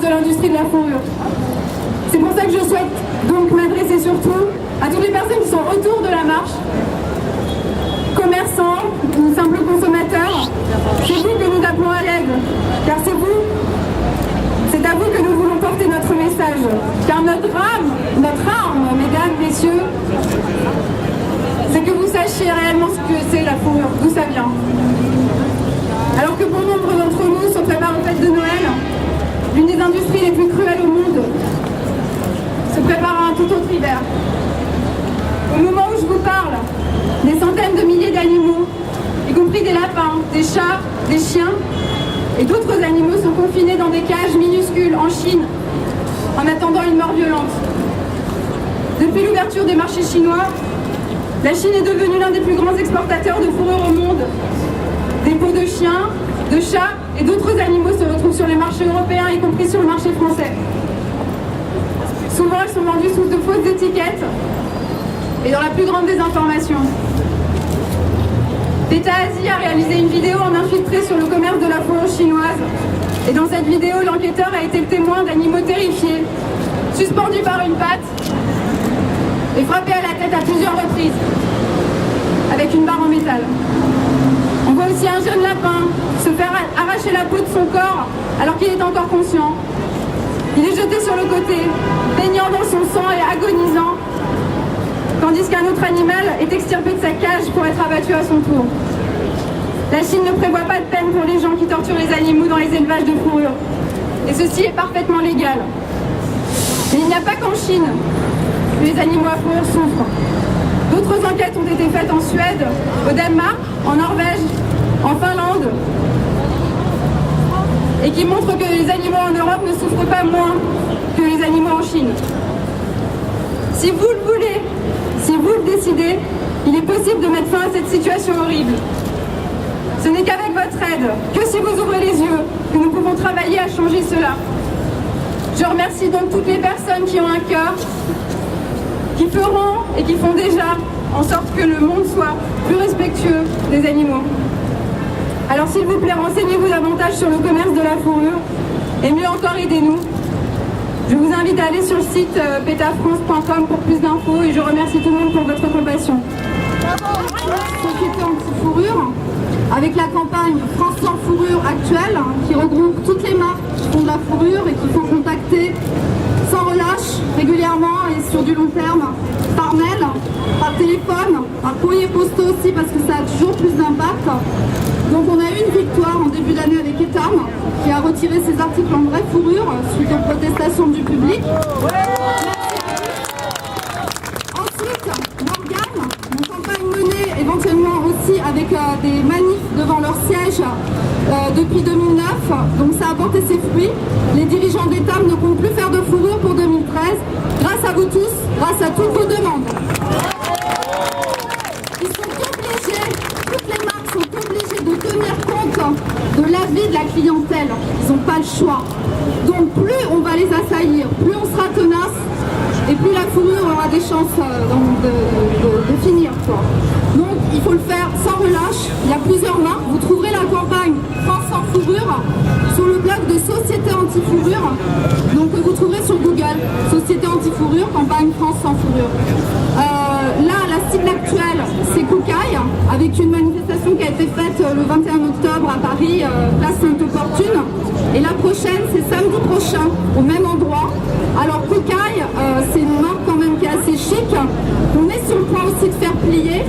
de l'industrie de la fourrure. C'est pour ça que je souhaite donc m'adresser surtout à toutes les personnes qui sont autour de la marche, commerçants ou simples consommateurs. C'est vous que nous appelons à l'aide, car c'est à vous que nous voulons porter notre message. Car notre arme, mesdames, messieurs, c'est que vous sachiez réellement ce que c'est la fourrure, d'où ça vient. Alors que pour nombre d'entre nous se prépare en fête de Noël, l'une des industries les plus cruelles au monde se prépare à un tout autre hiver. Au moment où je vous parle, des centaines de milliers d'animaux, y compris des lapins, des chats, des chiens et d'autres animaux sont confinés dans des cages minuscules en Chine en attendant une mort violente. Depuis l'ouverture des marchés chinois, la Chine est devenue l'un des plus grands exportateurs de fourrure au monde. Des peaux de chiens, de chats et d'autres animaux se retrouvent sur les marchés européens, y compris sur le marché français. Souvent, elles sont vendues sous de fausses étiquettes et dans la plus grande désinformation. L'État Asie a réalisé une vidéo en infiltré sur le commerce de la fourrure chinoise. Et dans cette vidéo, l'enquêteur a été le témoin d'animaux terrifiés, suspendus par une patte et frappés à la tête à plusieurs reprises, avec une barre en métal. On voit aussi un jeune lapin se faire arracher la peau de son corps alors qu'il est encore conscient. Il est jeté sur le côté, baignant dans son sang et agonisant, tandis qu'un autre animal est extirpé de sa cage pour être abattu à son tour. La Chine ne prévoit pas de peine pour les gens qui torturent les animaux dans les élevages de fourrure. Et ceci est parfaitement légal. Mais il n'y a pas qu'en Chine que les animaux à fourrure souffrent. D'autres enquêtes ont été faites en Suède, au Danemark, en Norvège, en Finlande, et qui montrent que les animaux en Europe ne souffrent pas moins que les animaux en Chine. Si vous le voulez, si vous le décidez, il est possible de mettre fin à cette situation horrible. Ce n'est qu'avec votre aide, que si vous ouvrez les yeux, que nous pouvons travailler à changer cela. Je remercie donc toutes les personnes qui ont un cœur, qui feront et qui font déjà en sorte que le monde soit plus respectueux des animaux. Alors s'il vous plaît, renseignez-vous davantage sur le commerce de la fourrure et mieux encore, aidez-nous. Je vous invite à aller sur le site petafrance.com pour plus d'infos et je remercie tout le monde pour votre compassion. Société anti-fourrure, avec la campagne France sans fourrure actuelle, qui regroupe toutes les marques qui font de la fourrure et qu'il faut contacter sans relâche, régulièrement et sur du long terme, par mail, par téléphone, par courrier postal aussi parce que ça a toujours plus d'impact. Donc on a eu une victoire en début d'année avec Etam, qui a retiré ses articles en vraie fourrure suite aux protestations du public. Ensuite, Morgane, une campagne menée éventuellement aussi avec des manifs devant leur siège depuis 2009, donc ça a porté ses fruits. Les dirigeants d'État ne comptent plus faire de fourrure pour 2013, grâce à vous tous, grâce à toutes vos demandes. Ils sont obligés, toutes les marques sont obligées de tenir compte de l'avis de la clientèle. Ils n'ont pas le choix. Donc plus on va les assaillir, plus on sera tenace, et plus la fourrure aura des chances de finir, quoi. Donc il faut le faire sans relâche. Il y a plusieurs marques. Vous trouverez la campagne France sans fourrure sur le blog de Société Anti-Fourrure. Donc vous trouverez sur Google Société Anti-Fourrure, campagne France sans fourrure. Là, la cible actuelle, c'est Koukaï, avec une manifestation qui a été faite le 21 octobre à Paris, place Sainte-Opportune. Et la prochaine, c'est samedi prochain, au même endroit. Alors Koukaï, c'est une marque quand même qui est assez chic. On est sur le point aussi de faire plier.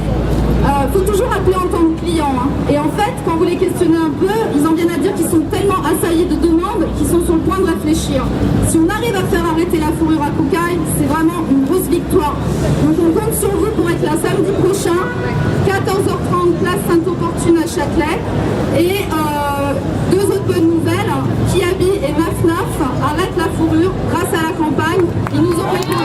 Il faut toujours appeler en tant que client. Hein. Et en fait, quand vous les questionnez un peu, ils en viennent à dire qu'ils sont tellement assaillis de demandes qu'ils sont sur le point de réfléchir. Si on arrive à faire arrêter la fourrure à Koukaï, c'est vraiment une grosse victoire. Donc on compte sur vous pour être là samedi prochain, 14h30, place Sainte-Opportune à Châtelet. Et deux autres bonnes nouvelles, Kiabi et Naf arrêtent la fourrure grâce à la campagne. Ils nous ont répondu.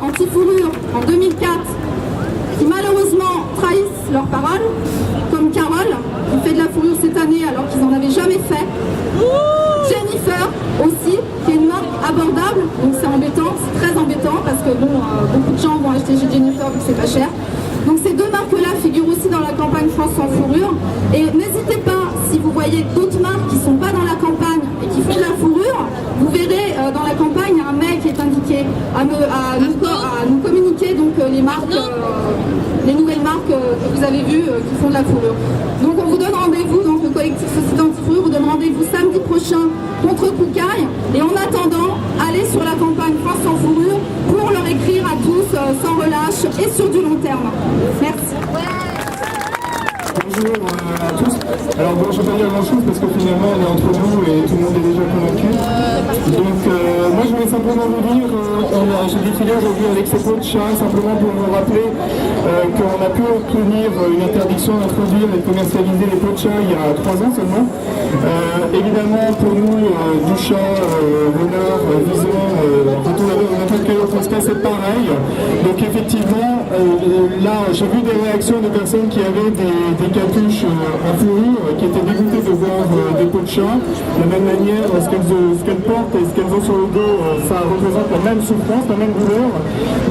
Anti-fourrure en 2004 qui malheureusement trahissent leurs paroles, comme Carole qui fait de la fourrure cette année alors qu'ils n'en avaient jamais fait. Jennifer aussi, qui est une marque abordable, donc c'est embêtant, c'est très embêtant parce que bon, beaucoup de gens vont acheter chez Jennifer vu que c'est pas cher. Donc ces deux marques-là figurent aussi dans la campagne campagne France sans fourrure. Et n'hésitez pas, si vous voyez d'autres marques qui ne sont pas dans la campagne et qui font de la fourrure, vous verrez dans la campagne, il y a un mail qui est indiqué à nous communiquer donc, les marques, les nouvelles marques que vous avez vues qui font de la fourrure. Donc on vous donne rendez-vous, donc le collectif Société Anti-Fourrure vous donne rendez-vous samedi prochain contre Koukaï. Et en attendant, allez sur la campagne France sans fourrure pour leur écrire à tous sans relâche et sur du long terme. Merci. Bonjour à tous. Alors bon, je ne vais pas dire grand chose parce que finalement on est entre nous et tout le monde est déjà convaincu. Donc moi je voulais simplement vous dire, j'ai défilé aujourd'hui avec ces pots de chat simplement pour vous rappeler qu'on a pu obtenir une interdiction d'introduire et de commercialiser les pots de chat il y a 3 ans seulement. Évidemment pour nous, Duchat, Renard, Vison, n'importe quelle autre espèce c'est pareil. Donc effectivement, là j'ai vu des réactions de personnes qui avaient des capuches en fourrure qui étaient dégoûtées de voir des peaux de chat. De la même manière, ce qu'elles portent et ce qu'elles ont sur le dos, ça représente la même souffrance, la même douleur.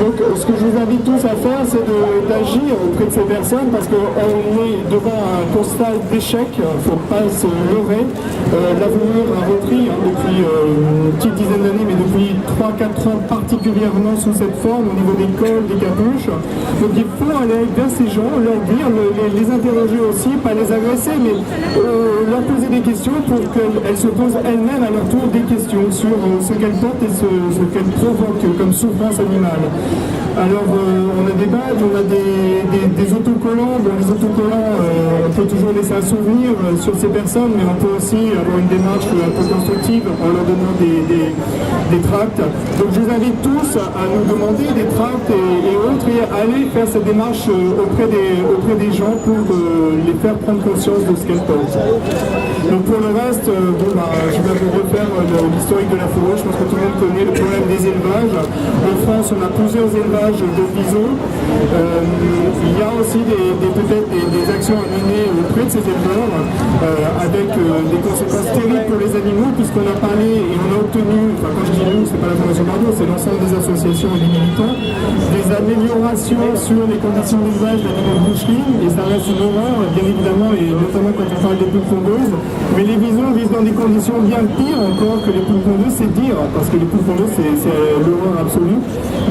Donc ce que je vous invite tous à faire, c'est d'agir auprès de ces personnes parce qu'on est devant un constat d'échec, il ne faut pas se leurrer. La fourrure a repris depuis une petite dizaine d'années, mais depuis 3-4 ans particulièrement sous cette forme au niveau des cols, des capuches. Donc il faut aller vers ces gens, leur dire, les interroger aussi, pas les agresser, mais leur poser des questions pour qu'elles se posent elles-mêmes à leur tour des questions sur ce qu'elles portent et ce qu'elles provoquent comme souffrance animale. Alors on a des badges, on a des autocollants. Bon, les autocollants, on peut toujours laisser un souvenir sur ces personnes, mais on peut aussi avoir une démarche un peu constructive en leur donnant des tracts. Donc je vous invite tous à nous demander des tracts et autres et à aller faire cette démarche auprès des gens pour les faire prendre conscience de ce qu'elles portent. Donc pour le reste, je vais vous refaire l'historique de la fourrure. Je pense que tout le monde connaît le problème des élevages. En France, on a plusieurs élevages de bisons. Il y a aussi peut-être des actions à mener auprès de ces éleveurs avec des conséquences terribles pour les animaux, puisqu'on a parlé et on a obtenu, enfin quand je dis nous, c'est pas la Fondation Bardo, c'est l'ensemble des associations et des militants, des améliorations sur les conditions d'élevage d'animaux de boucherie, et ça reste une horreur, bien évidemment, et notamment quand on parle des poules pondeuses. Mais les bisons vivent dans des conditions bien pires encore que les poules pondeuses, c'est dire, parce que les poules pondeuses c'est l'horreur absolue.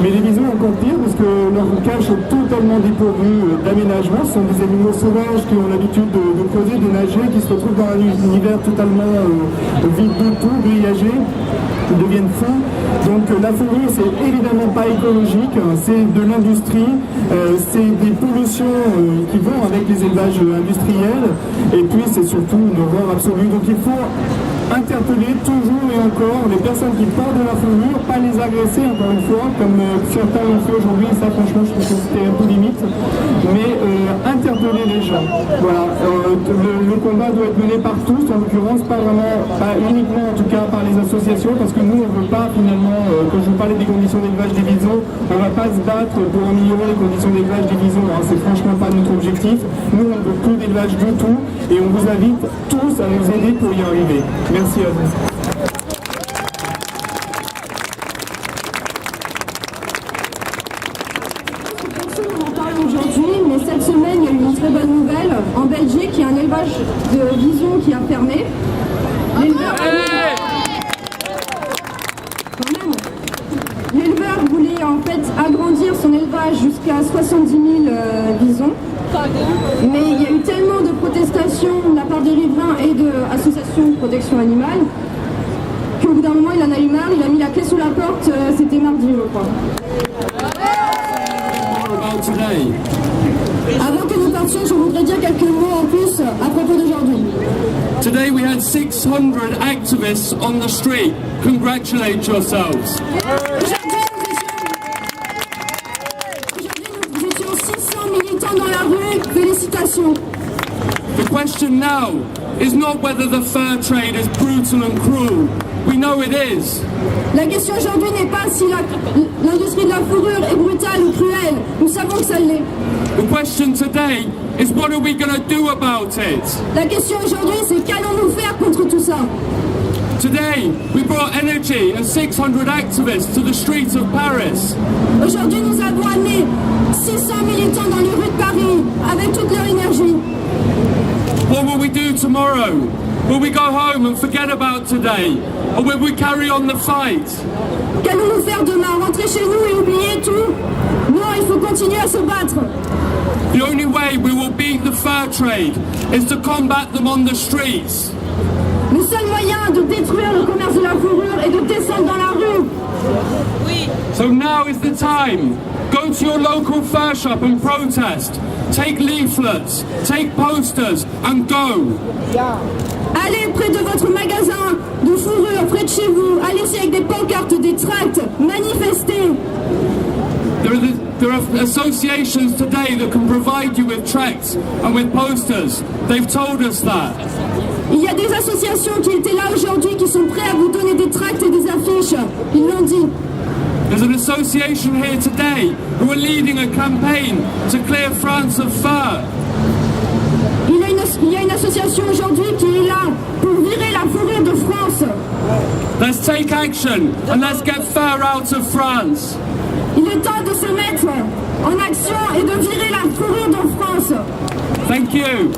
Mais les bisons encore pire parce que leur cage est totalement dépourvu d'aménagement. Ce sont des animaux sauvages qui ont l'habitude de creuser, de nager, qui se retrouvent dans un univers totalement vide de tout, grillagé, qui deviennent fous. Donc la fourrure, c'est évidemment pas écologique, c'est de l'industrie, c'est des pollutions qui vont avec les élevages industriels, et puis c'est surtout une horreur absolue. Donc il faut interpeller toujours et encore les personnes qui portent de la fourrure, pas les agresser encore une fois, comme certains l'ont fait aujourd'hui, et ça franchement je trouve que c'était un peu limite, mais interpeller les gens. Voilà, le combat doit être mené par tous, en l'occurrence pas uniquement en tout cas par les associations, parce que nous on ne veut pas finalement, quand je vous parlais des conditions d'élevage des bisons, on ne va pas se battre pour améliorer les conditions d'élevage des bisons, hein, c'est franchement pas notre objectif. Nous on ne veut plus d'élevage du tout, et on vous invite tous à nous aider pour y arriver. Merci à vous. On en parle aujourd'hui, mais cette semaine, il y a eu une très bonne nouvelle. En Belgique, il y a un élevage de bisons qui a fermé. L'éleveur voulait en fait agrandir son élevage jusqu'à 70 000 bisons. Mais il y a eu tellement de protestations de la part des riverains et d'associations de protection animale qu'au bout d'un moment il en a eu marre, il a mis la clé sous la porte, c'était mardi je crois. Avant que nous partions, je voudrais dire quelques mots en plus à propos d'aujourd'hui. Today we had 600 activists on the street. Congratulate yourselves. Nous étions 600 militants dans la rue, félicitations. The question now is not whether the fur trade is brutal and cruel. We know it is. La question aujourd'hui n'est pas si l'industrie de la fourrure est brutale ou cruelle. Nous savons que ça l'est. The question today is what are we going to do about it? La question aujourd'hui, c'est qu'allons-nous faire contre tout ça? Today, we brought energy and 600 activists to the streets of Paris. Aujourd'hui, nous avons amené 600 militants dans les rues de Paris avec toute leur énergie. tomorrow? Will we go home and forget about today? Or will we carry on the fight? Qu'allons-nous faire demain? Rentrer chez nous et oublier tout? Non, il faut continuer à se battre. The only way we will beat the fur trade is to combat them on the streets. Le seul moyen de détruire le commerce de la fourrure est de descendre dans la rue. So now is the time. Go to your local fur shop and protest. Take leaflets, take posters and go. Allez près de votre magasin de fourrure, près de chez vous. Allez-y avec des pancartes, des tracts. Manifestez. There are associations today that can provide you with tracts and with posters. They've told us that. Il y a des associations qui étaient là aujourd'hui qui sont prêts à vous donner des tracts et des affiches. Ils l'ont dit. There's an association here today who are leading a campaign to clear France of fur. Il y a une association aujourd'hui qui est là pour virer la fourrure de France. Let's take action and let's get fur out of France. Il est temps de se mettre en action et de virer la fourrure de France. Thank you.